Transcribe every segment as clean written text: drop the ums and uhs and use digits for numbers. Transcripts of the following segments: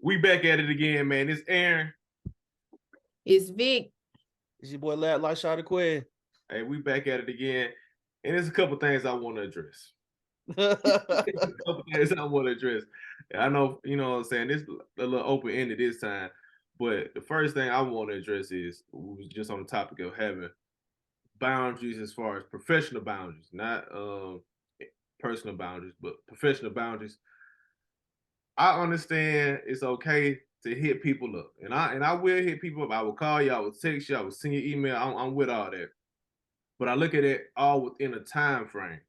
We back at it again, man. It's Aaron. It's Vic. It's your boy Lad like Shot Quinn. Hey, we back at it again. And there's a couple things I want to address. I know, you know what I'm saying, this a little open-ended this time. But the first thing I want to address is, we was just on the topic of having boundaries as far as professional boundaries, not personal boundaries, but professional boundaries. I understand it's okay to hit people up, and I will hit people up. I will call you, I will text you, I will send you email. I'm with all that, but I look at it all within a time frame.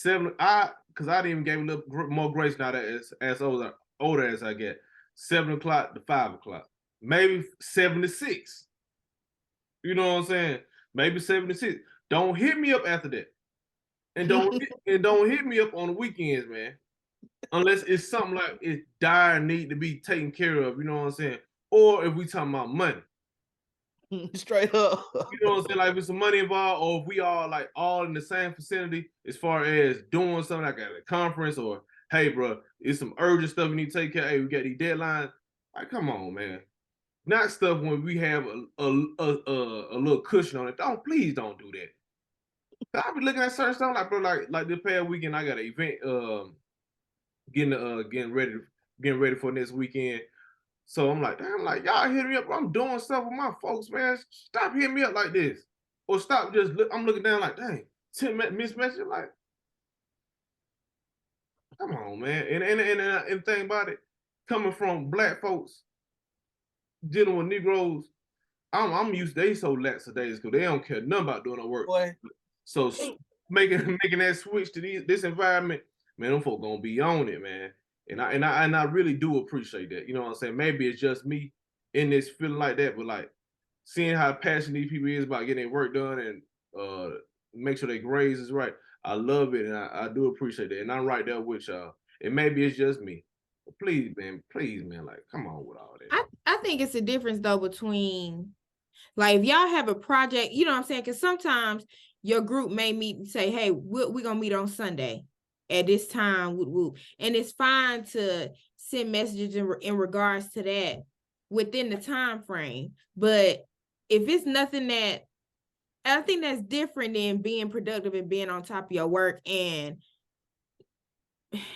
Because I didn't even give a little more grace now that as older as I get. 7 o'clock to 5 o'clock, maybe 7 to 6. You know what I'm saying? Maybe 7 to 6. Don't hit me up after that, and don't hit me up on the weekends, man. Unless it's something like it's dire need to be taken care of, you know what I'm saying? Or if we talking about money. Straight up. You know what I'm saying? Like if it's some money involved, or if we all like all in the same vicinity as far as doing something like at a conference, or hey bro, it's some urgent stuff we need to take care of. Hey, we got these deadlines. Like, come on, man. Not stuff when we have a little cushion on it. Please don't do that. I be looking at certain stuff like, bro, like this past weekend I got an event getting ready for next weekend. So I'm like, damn, like y'all hitting me up. I'm doing stuff with my folks, man. Stop hitting me up like this, or stop just. I'm looking down like, dang, 10 missed message. Like, come on, man. And thing about it, coming from black folks dealing with Negroes, I'm used. They so lackadaisical because they don't care nothing about doing no work. Boy. So making that switch to this environment, man, them folk gonna be on it, man. And I really do appreciate that. You know what I'm saying? Maybe it's just me in this feeling like that, but like seeing how passionate these people is about getting their work done and make sure their grades is right. I love it, and I do appreciate it. And I'm right there with y'all. And maybe it's just me. But please, man, like, come on with all that. I think it's a difference though between, like, if y'all have a project, you know what I'm saying? Because sometimes your group may meet and say, hey, we're gonna meet on Sunday at this time, whoop. And it's fine to send messages in regards to that within the time frame. But if it's nothing that, I think that's different than being productive and being on top of your work and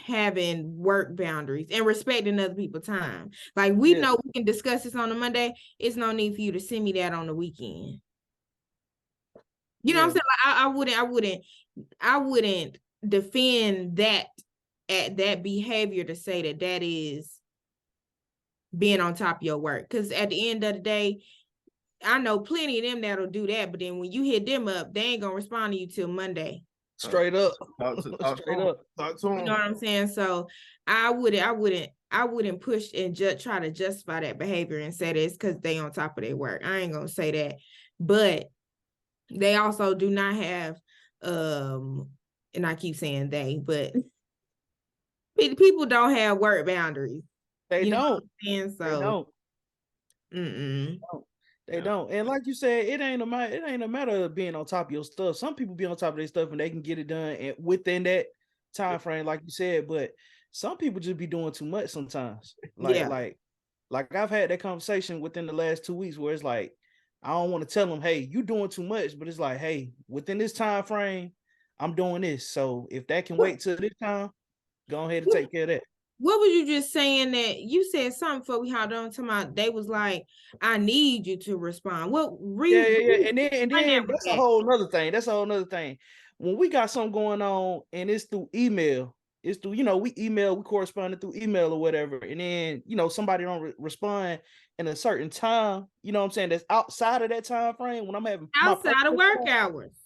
having work boundaries and respecting other people's time. Like, we know we can discuss this on a Monday. It's no need for you to send me that on the weekend. You know what I'm saying? Like, I wouldn't defend that at that behavior to say that is being on top of your work. Because at the end of the day, I know plenty of them that'll do that, but then when you hit them up, they ain't gonna respond to you till Monday. Straight up. Straight up. Talk to them. You know what I'm saying? So I wouldn't push and try to justify that behavior and say that it's because they on top of their work. I ain't gonna say that. But they also do not have and I keep saying they, but people don't have work boundaries. They don't. So They don't. And like you said, it ain't a matter of being on top of your stuff. Some people be on top of their stuff and they can get it done and within that time frame, like you said, but some people just be doing too much sometimes. Like I've had that conversation within the last 2 weeks where it's like, I don't want to tell them, hey, you doing too much, but it's like, hey, within this time frame, I'm doing this. So if that can wait till this time, go ahead and take care of that. What was you just saying that you said something before we had on talking about they was like, I need you to respond. What Yeah. And then that's a whole nother thing. That's a whole nother thing. When we got something going on and it's through email, it's through, we correspond through email or whatever. And then, somebody don't respond in a certain time, you know what I'm saying? That's outside of that time frame when I'm having outside of work hours.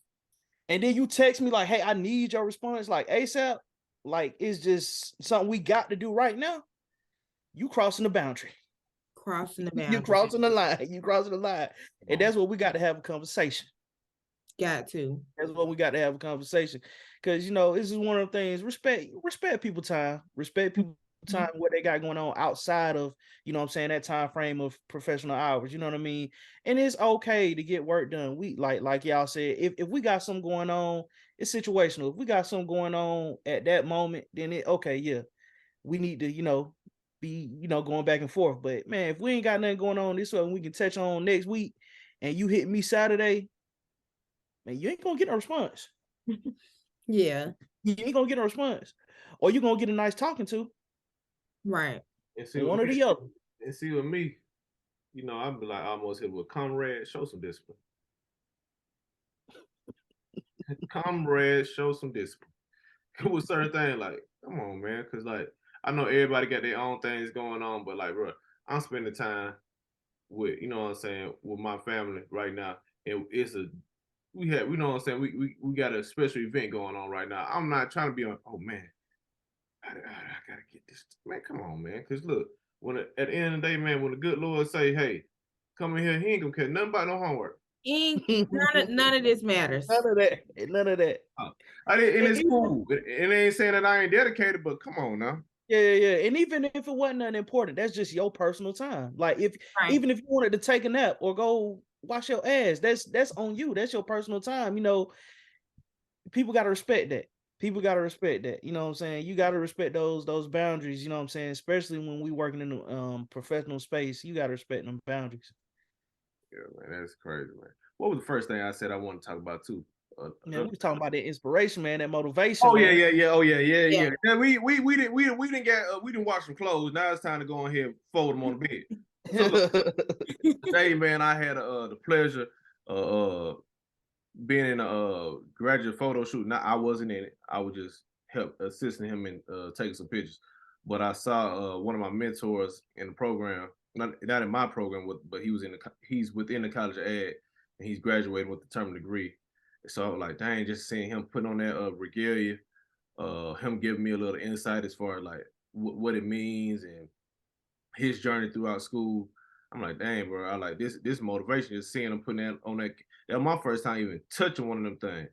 And then you text me like, hey, I need your response like ASAP. Like, it's just something we got to do right now. You crossing the boundary. You crossing the line. And that's what we got to have a conversation. Got to. That's what we got to have a conversation. Because, this is one of the things, respect people's time. Respect people's time, what they got going on outside of, that time frame of professional hours. You know what I mean? And it's okay to get work done. We like y'all said, if we got something going on, it's situational. If we got something going on at that moment, then we need to, be, going back and forth. But man, if we ain't got nothing going on this way, we can touch on next week, and you hit me Saturday, man, you ain't gonna get a response. Yeah. You ain't gonna get a response, or you're gonna get a nice talking to. Right. And see One or the other. And see with me, I'd be like almost hit with comrade, show some discipline. Comrade, show some discipline. With certain things, like, come on, man, because like I know everybody got their own things going on, but like, bro, I'm spending time with, you know what I'm saying, with my family right now, and we know what I'm saying, we got a special event going on right now. I'm not trying to be on, oh man, I gotta get this, man. Come on, man, because look, at the end of the day, man, when the good Lord say, hey, come in here, he ain't gonna care nothing about no homework. None of this matters. None of that. And it's cool. It ain't saying that I ain't dedicated, but come on now. Yeah. And even if it wasn't nothing important, that's just your personal time. Like even if you wanted to take a nap or go wash your ass, that's on you. That's your personal time. People gotta respect that. People gotta respect that. You know what I'm saying? You gotta respect those boundaries. You know what I'm saying? Especially when we working in the professional space, you gotta respect them boundaries. Yeah, man, that's crazy, man. What was the first thing I said I want to talk about too? Man, we was talking about that inspiration, man, that motivation. Oh man. yeah. Oh yeah. Yeah, we didn't wash some clothes. Now it's time to go in here and fold them on the bed. So today, man, I had the pleasure being in a graduate photo shoot. Now I wasn't in it. I was just assisting him in taking some pictures. But I saw one of my mentors in the program, not in my program, but he's within the College of Ed, and he's graduating with a terminal degree. So I was like, dang, just seeing him put on that regalia, him giving me a little insight as far as like what it means and his journey throughout school. I'm like, dang, bro, I like this motivation, just seeing him putting that on that. That was my first time even touching one of them things.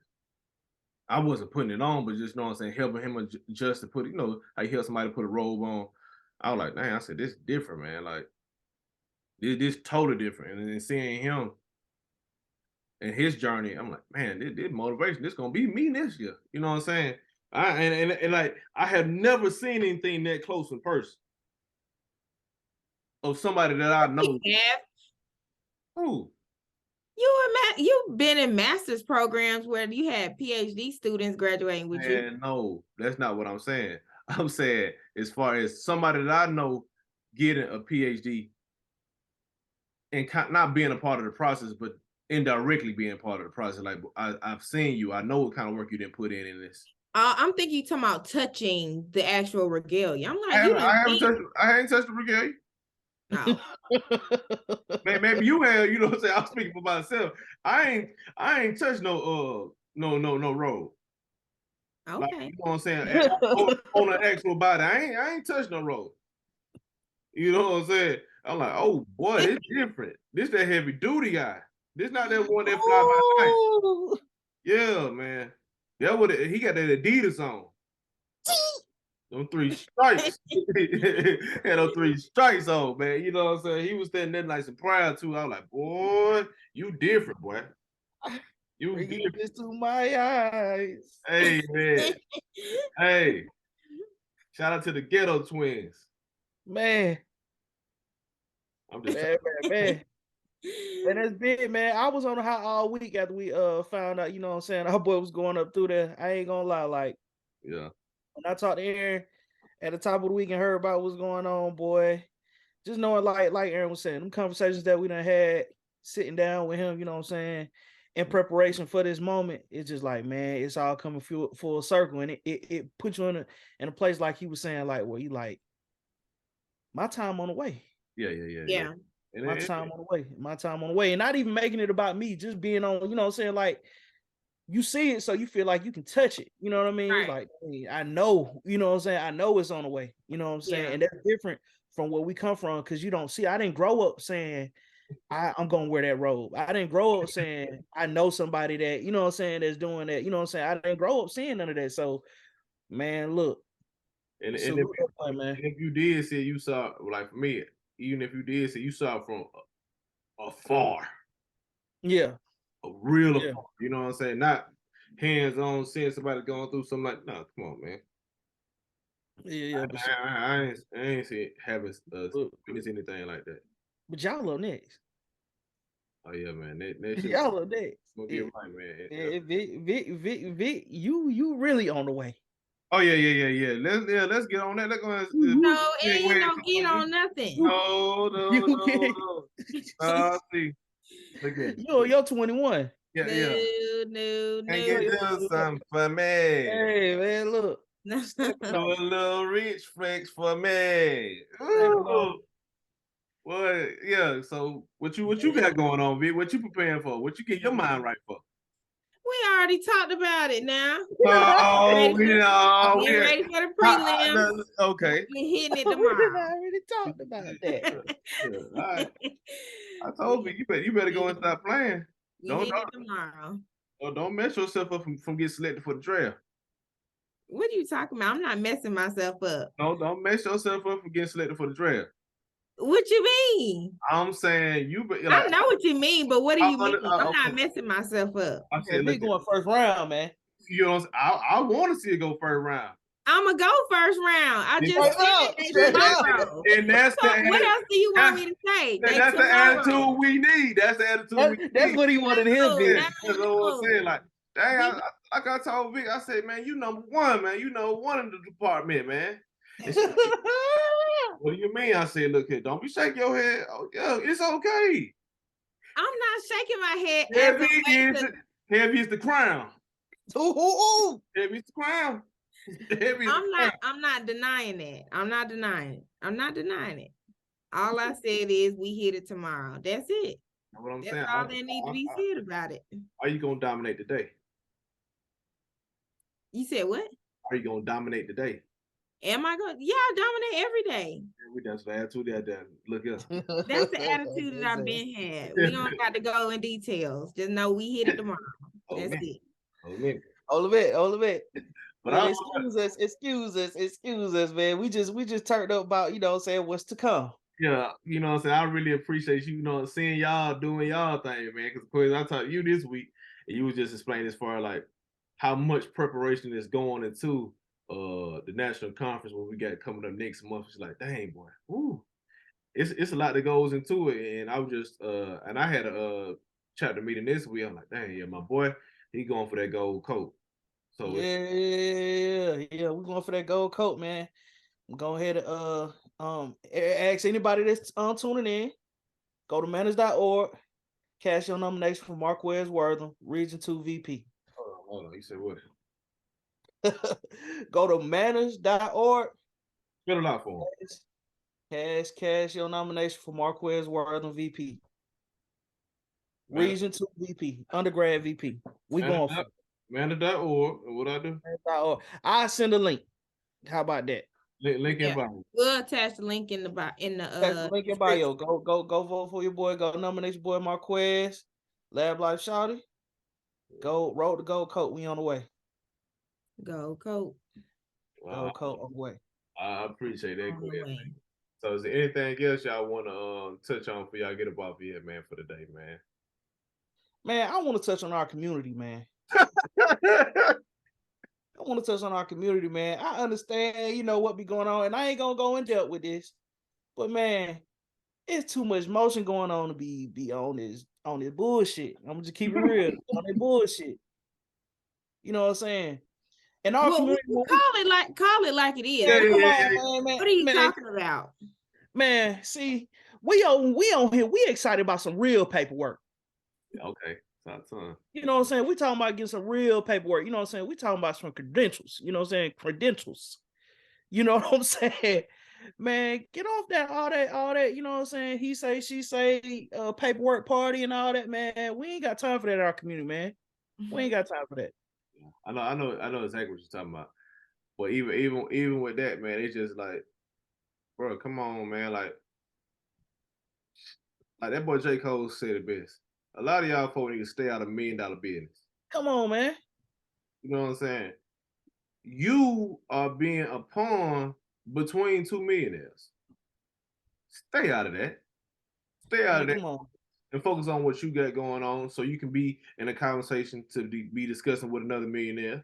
I wasn't putting it on, but just, know what I'm saying, helping him adjust to put, how you help somebody put a robe on. I was like, dang, I said, this is different, man. Like, this totally different. And then seeing him and his journey, I'm like, man, this motivation, this gonna be me this year. You know what I'm saying? And like, I have never seen anything that close in person of somebody that I know. Who? You've been in master's programs where you had PhD students graduating with you. No, that's not what I'm saying. I'm saying as far as somebody that I know getting a PhD and not being a part of the process, but indirectly being part of the process. Like, I've seen you. I know what kind of work you didn't put in this. I'm thinking you talking about touching the actual regalia. I'm like, I haven't touched the regalia. No. Maybe you have. You know what I'm saying? I'm speaking for myself. I ain't touched no robe. Okay. Like, you know what I'm saying? on an actual body, I ain't touched no robe. You know what I'm saying? I'm like, oh boy, it's different. This that heavy duty guy. This not that one that fly by night. Yeah, man. That what he got that Adidas on. Them 3 stripes. Had those 3 stripes on, man. You know what I'm saying? He was standing there like some proud too. I was like, boy, you different, boy. You different. This to my eyes. Hey, man. Hey. Shout out to the Ghetto Twins. Man. I'm just man. And that's big, man. I was on the high all week after we found out, you know what I'm saying, our boy was going up through there. I ain't gonna lie, like, yeah. When I talked to Aaron at the top of the week and heard about what's going on, boy, just knowing like Aaron was saying, them conversations that we done had sitting down with him, you know what I'm saying, in preparation for this moment, it's just like, man, it's all coming full circle, and it puts you in a place like he was saying, like, well, you like, my time on the way. Yeah. My time on the way. And not even making it about me, just being on, you know what I'm saying, like, you see it, so you feel like you can touch it. You know what I mean? Right. It's like, hey, I know, you know what I'm saying? I know it's on the way. You know what I'm saying? Yeah. And that's different from where we come from, because you don't see, I didn't grow up saying, I'm going to wear that robe. I didn't grow up saying, I know somebody that, you know what I'm saying, that's doing that. You know what I'm saying? I didn't grow up seeing none of that. So, man, look. And if you did see, you saw, like for me, even if you did see, you saw it from afar. Yeah. Afar. You know what I'm saying? Not hands-on, seeing somebody going through something like, no, come on, man. Yeah, but, I ain't see it having witness anything like that. but y'all up next. Oh yeah, man. That shit Y'all up next. gonna get right, man. Vic, you really on the way. Oh yeah. Let's get on that. Let's go ahead. No, it ain't no get on nothing. No. See, look at You're 21. yeah. No. Can you do something for me? Hey man, look. Do a little rich flex for me. Ooh. Well, yeah. So what you got going on, Vic? What you preparing for? What you get your mind right for? We already talked about it now. Oh, Get ready for the prelims. Okay. We're hitting it We tomorrow. already talked about that. Yeah, all right. I told you better go and start playing. We hitting it tomorrow. Don't mess yourself up from getting selected for the draft. What are you talking about? I'm not messing myself up. Don't mess yourself up from getting selected for the draft. What you mean? I'm saying I know what you mean, but what do you mean? I'm okay. not messing myself up. I said, We going first round, man. You know, I want to see it go first round. I'm gonna go first round. I just said tomorrow. And that's what else do you want me to say? That's the attitude we need. That's the attitude we need. That's what he wanted to hear, Vic. That's what I'm saying. Like, dang, like I told Vic, I said, man, you number one, man. You know, one in the department, man. What do you mean? I said, look here, don't be shaking your head. Oh, yeah, it's okay. I'm not shaking my head. Heavy is the crown. Ooh. Heavy is the crown. I'm not denying that. I'm not denying it. All I said is we hit it tomorrow. That's it. That's what I'm saying. That's all that need to be said about it. Are you gonna dominate the day? You said what? Are you gonna dominate the day? Am I going? Yeah, I dominate every day. That's the attitude that look up. That's the attitude that I've been had. We don't got to go in details. Just know we hit it tomorrow. That's it. All of it. But excuse us, man. We just turned up about, saying what's to come. Yeah, I'm saying, I really appreciate you, seeing y'all doing y'all thing, man. Because I talked to you this week, and you was just explaining as far like how much preparation is going into the national conference when we got coming up next month. It's like, dang boy, ooh, it's a lot that goes into it. And I was just and I had a chapter meeting this week. I'm like, dang, yeah, my boy, he going for that gold coat. So yeah, we're going for that gold coat, man. Go ahead and ask anybody that's tuning in. Go to manners.org, cast your nomination for Marquez Wortham, Region 2 VP. Hold on, you said what? Go to manners.org. Spell it out for him. Cast your nomination for Marquez Wortham VP. Region 2 VP, undergrad VP. We going for Manners.org. What I do? Manners.org. I send a link. How about that? Link in bio. We'll attach the link in the bio. Link in bio. Go vote for your boy. Go nominate your boy Marquez. Lab Life Shawty. Go roll the gold coat. We on the way. Gold coat. Gold coat on the way. I appreciate that. So is there anything else y'all want to touch on for y'all get up off here, man, for the day, man? Man, I want to touch on our community, man. I want to touch on our community, man. I understand, what be going on, and I ain't gonna go in depth with this, but man, it's too much motion going on to be on this bullshit. I'm gonna just keep it real on that bullshit. You know what I'm saying? And our community, call it like it is. Man. What are you talking about? Man, see, we on here. We excited about some real paperwork. Okay. You know what I'm saying? We talking about getting some real paperwork. You know what I'm saying? We talking about some credentials. You know what I'm saying? Credentials. You know what I'm saying? Man, get off that, all that, you know what I'm saying? He say, she say, paperwork party and all that, man. We ain't got time for that in our community, man. We ain't got time for that. I know exactly what you're talking about. But even with that, man, it's just like, bro, come on, man. Like that boy J. Cole said it best. A lot of y'all folks need to stay out of $1 million business. Come on, man. You know what I'm saying? You are being a pawn between two millionaires. Stay out of that. Stay out of that. And focus on what you got going on so you can be in a conversation to be discussing with another millionaire.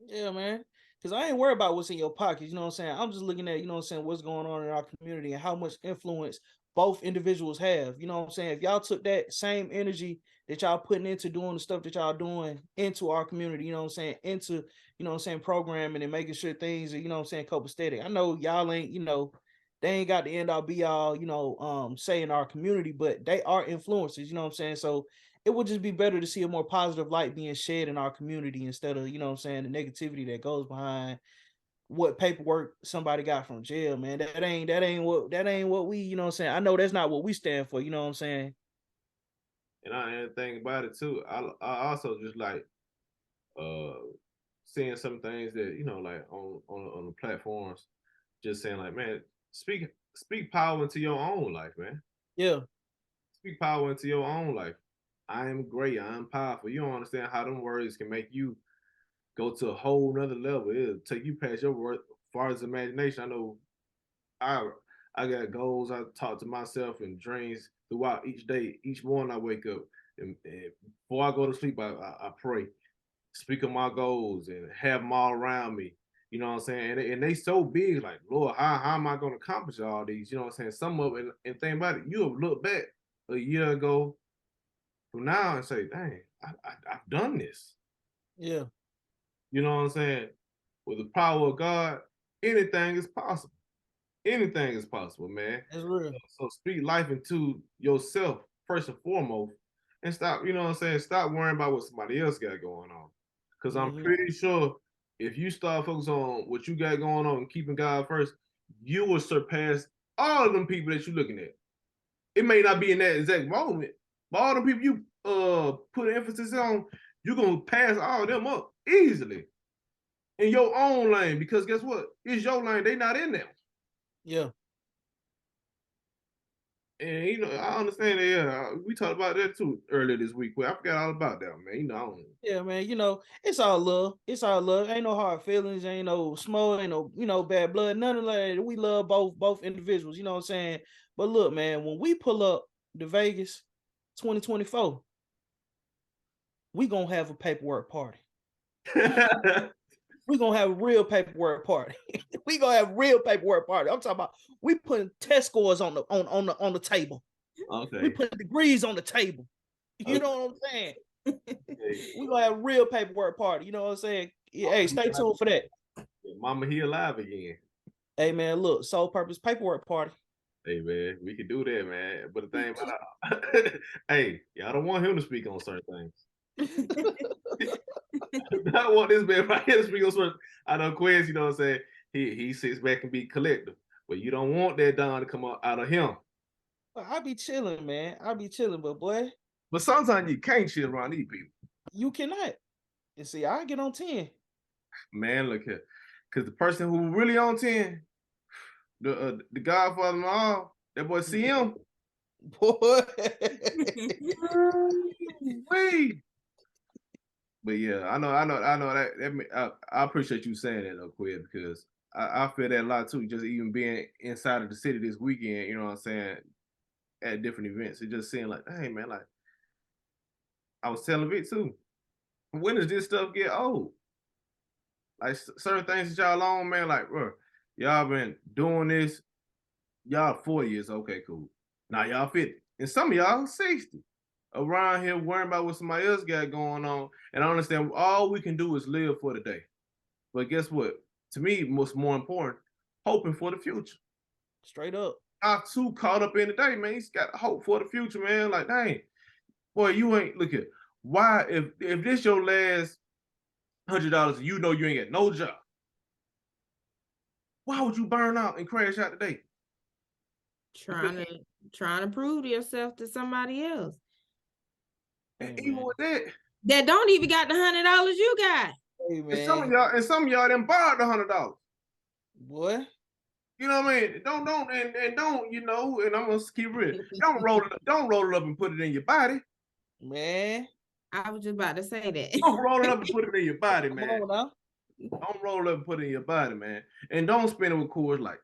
Yeah, man. Because I ain't worried about what's in your pockets, you know what I'm saying? I'm just looking at, you know what I'm saying, what's going on in our community and how much influence both individuals have. You know what I'm saying? If y'all took that same energy that y'all putting into doing the stuff that y'all doing into our community, you know what I'm saying, into, you know what I'm saying, programming and making sure things are, you know what I'm saying, copacetic. I know y'all ain't, you know, they ain't got the end all be all, you know, say in our community, but they are influencers, you know what I'm saying? So it would just be better to see a more positive light being shed in our community instead of, you know what I'm saying, the negativity that goes behind what paperwork somebody got from jail, man. That ain't what we, you know what I'm saying. I know that's not what we stand for, you know what I'm saying? And I think about it too. I also just like seeing some things that, you know, like on the platforms, just saying like, man, speak power into your own life, man. Yeah. Speak power into your own life. I am great. I am powerful. You don't understand how them words can make you go to a whole nother level. It'll take you past your word farthest imagination. I know I I got goals. I talk to myself and dreams throughout each day. Each morning I wake up and before I go to sleep, I pray, speak of my goals and have them all around me. You know what I'm saying? And they so big, like, Lord, how am I going to accomplish all these? You know what I'm saying? Some of it, and think about it, you have looked back a year ago from now and say, dang, I've done this. Yeah. You know what I'm saying? With the power of God, anything is possible. Anything is possible, man. That's real. So speak life into yourself first and foremost, and stop. You know what I'm saying? Stop worrying about what somebody else got going on. Because I'm pretty sure if you start focusing on what you got going on and keeping God first, you will surpass all of them people that you're looking at. It may not be in that exact moment, but all the people you put emphasis on, you're gonna pass all of them up easily in your own lane. Because guess what? It's your lane. They not in there. Yeah. And you know, I understand that. Yeah, we talked about that too earlier this week. But I forgot all about that, man. You know, I don't... Yeah, man. You know, it's all love. It's all love. Ain't no hard feelings. Ain't no smoke. Ain't no, you know, bad blood. None of that. We love both individuals. You know what I'm saying? But look, man, when we pull up to Vegas 2024, we gonna have a paperwork party. We gonna have a real paperwork party. We gonna have real paperwork party. I'm talking about we putting test scores on the table. Okay. We put degrees on the table. You know what I'm saying? We gonna have a real paperwork party. You know what I'm saying? Hey, stay tuned for that. Mama, he alive again. Hey man, look, sole purpose paperwork party. Hey man, we can do that, man. But the thing about hey, y'all don't want him to speak on certain things. I want this man right here to speak on certain. I know Quez, you know what I'm saying? He sits back and be collective. But you don't want that Don to come out of him. I be chilling, man. I be chilling, but boy. But sometimes you can't chill around these people. You cannot. And see, I get on 10. Man, look here. Because the person who really on 10, the Godfather of all, that boy CM. Boy. Wait. But yeah, I know that I appreciate you saying that though, Quid, because I feel that a lot too. Just even being inside of the city this weekend, you know what I'm saying, at different events, it just seemed like, hey man, like I was telling Vic too. When does this stuff get old? Like certain things that y'all on, man, like, bro, y'all been doing this, y'all 40 years, okay, cool. Now y'all 50. And some of y'all 60. Around here worrying about what somebody else got going on. And I understand all we can do is live for the day. But guess what? To me, what's more important, hoping for the future. Straight up. I'm too caught up in the day, man. He's got hope for the future, man. Like, dang, boy, you ain't look at why if this your last $100, you know you ain't got no job. Why would you burn out and crash out today? Trying to prove yourself to somebody else. And even with that don't even got the $100 you got. Hey, man. And some of y'all done borrowed the $100. Boy. You know what I mean? Don't, you know, and I'm gonna keep real. Don't roll it up and put it in your body. Man. I was just about to say that. Don't roll it up and put it in your body, man. Come on now. Don't roll it up and put it in your body, man. And don't spend it with Coors Light.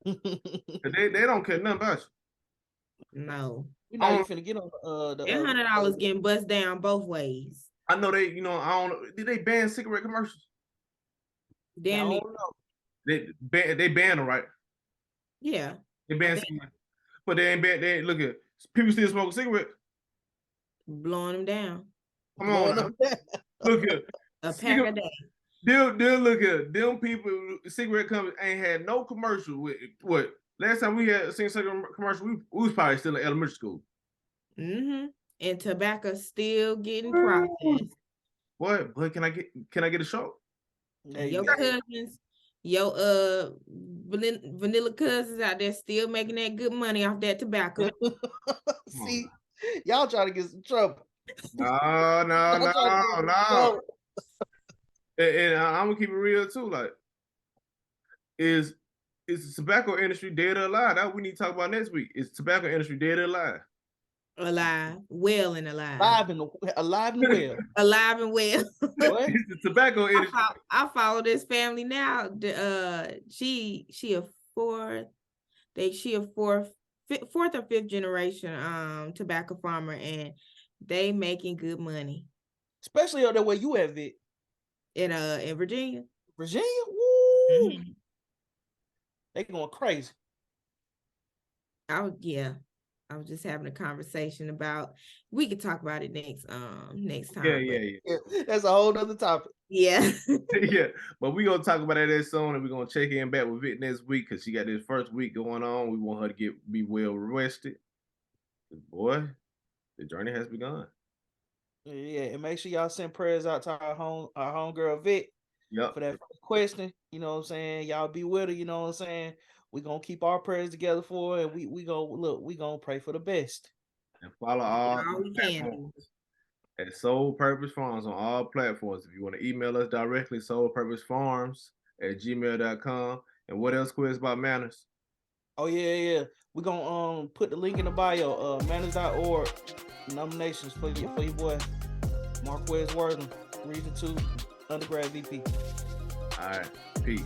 they don't care nothing about you. No. You're not even finna get on the $100 getting bust down both ways. I know they, you know, I don't know. Did they ban cigarette commercials? Damn near. They banned them, right? Yeah. They banned cigarettes. But they ain't banned. They look at people still smoking cigarettes. Blowing them down. Come on, now. Look at a pack a day. They'll look at them people. Cigarette companies ain't had no commercial with what. Last time we had seen cigarette commercial, we was probably still in elementary school. Mm-hmm. And tobacco still getting processed. What? But can I get a shot? Your cousins, your vanilla cousins out there still making that good money off that tobacco. See, y'all trying to get some trouble. No. And I'm gonna keep it real too. Like, is the tobacco industry dead or alive? That we need to talk about next week. Is the tobacco industry dead or alive? Alive, well and alive. Alive and well. Alive and well. What? It's the tobacco industry. I follow this family now. She a fourth or fifth generation tobacco farmer, and they making good money. Especially on the way you have it. In Virginia. Virginia? Woo! Mm-hmm. They going crazy. I was just having a conversation about. We could talk about it next time. Yeah. That's a whole other topic. Yeah. Yeah, but we gonna talk about that soon, and we're gonna check in back with Vic next week because she got this first week going on. We want her to be well rested. Boy, the journey has begun. Yeah, and make sure y'all send prayers out to our homegirl Vic. Yep. For that first question. You know what I'm saying? Y'all be with her, you know what I'm saying? We're gonna keep our prayers together for her, and we gonna pray for the best. And follow all platforms at Soul Purpose Farms on all platforms. If you want to email us directly, soulpurposefarms@gmail.com. And what else, Quiz, about Manners? Oh yeah. We're gonna put the link in the bio, manners.org. Nominations for your boy Marquez Wortham, Region 2 undergrad VP. All right, peace.